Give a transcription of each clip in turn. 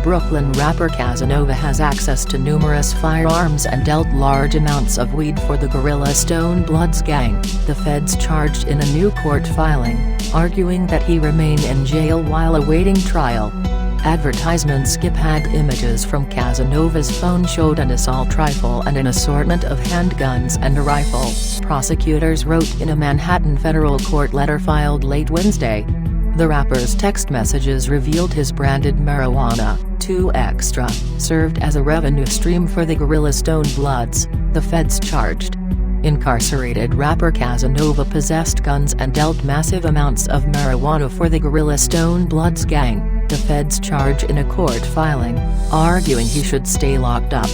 Brooklyn rapper Casanova has access to numerous firearms and dealt large amounts of weed for the Gorilla Stone Bloods gang, the feds charged in a new court filing, arguing that he remained in jail while awaiting trial. Advertisement skip had images from Casanova's phone showed an assault rifle and an assortment of handguns and a rifle, prosecutors wrote in a Manhattan federal court letter filed late Wednesday. The rapper's text messages revealed his branded marijuana, 2 Extra, served as a revenue stream for the Gorilla Stone Bloods, the feds charged. Incarcerated rapper Casanova possessed guns and dealt massive amounts of marijuana for the Gorilla Stone Bloods gang, the feds charge in a court filing, arguing he should stay locked up.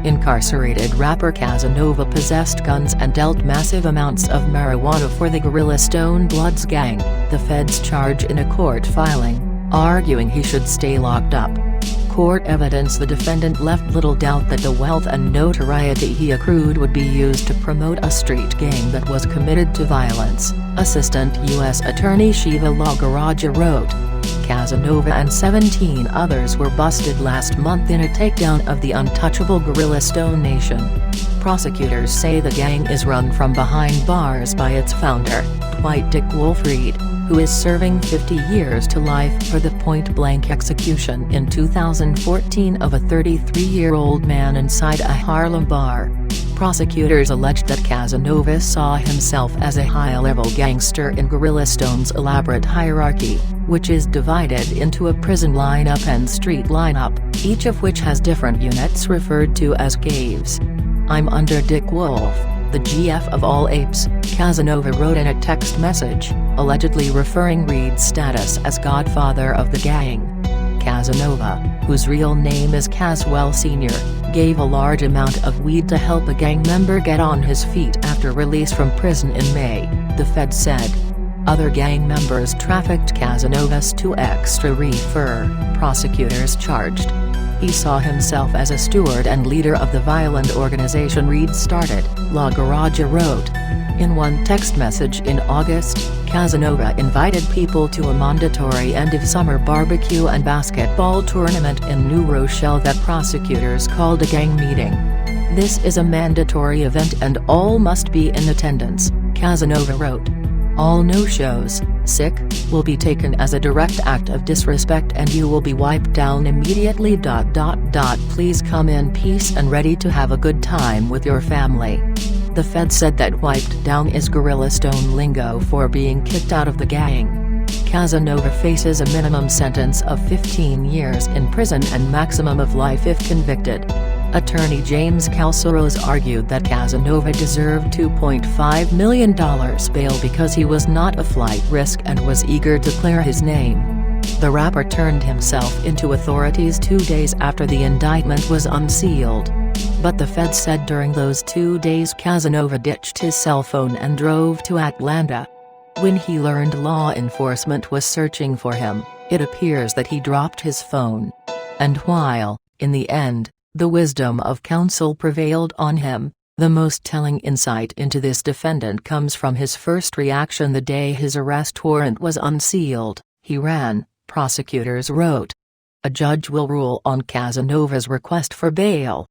Incarcerated rapper Casanova possessed guns and dealt massive amounts of marijuana for the Gorilla Stone Bloods gang, the feds charge in a court filing, arguing he should stay locked up. Court evidence the defendant left little doubt that the wealth and notoriety he accrued would be used to promote a street gang that was committed to violence, Assistant U.S. Attorney Shiva Lagaraja wrote. Casanova and 17 others were busted last month in a takedown of the untouchable Gorilla Stone Nation. Prosecutors say the gang is run from behind bars by its founder, Dwight Dick Wolfreed, who is serving 50 years to life for the point-blank execution in 2014 of a 33-year-old man inside a Harlem bar. Prosecutors alleged that Casanova saw himself as a high-level gangster in Gorilla Stone's elaborate hierarchy, which is divided into a prison lineup and street lineup, each of which has different units referred to as caves. "I'm under Dick Wolf, the GF of all apes," Casanova wrote in a text message, allegedly referring Reed's status as godfather of the gang. Casanova, whose real name is Caswell Sr., gave a large amount of weed to help a gang member get on his feet after release from prison in May, the Fed said. Other gang members trafficked Casanova's 2 Extra reefer, prosecutors charged. He saw himself as a steward and leader of the violent organization Reed started, Lagaraja wrote. In one text message in August, Casanova invited people to a mandatory end-of-summer barbecue and basketball tournament in New Rochelle that prosecutors called a gang meeting. "This is a mandatory event and all must be in attendance," Casanova wrote. "All no-shows, will be taken as a direct act of disrespect and you will be wiped down immediately. Please come in peace and ready to have a good time with your family." The Fed said that "wiped down" is Gorilla Stone lingo for being kicked out of the gang. Casanova faces a minimum sentence of 15 years in prison and maximum of life if convicted. Attorney James Calceros argued that Casanova deserved $2.5 million bail because he was not a flight risk and was eager to clear his name. The rapper turned himself into authorities 2 days after the indictment was unsealed. But the Fed said during those 2 days Casanova ditched his cell phone and drove to Atlanta. When he learned law enforcement was searching for him, it appears that he dropped his phone. And while, in the end, the wisdom of counsel prevailed on him, the most telling insight into this defendant comes from his first reaction the day his arrest warrant was unsealed. He ran, prosecutors wrote. A judge will rule on Casanova's request for bail,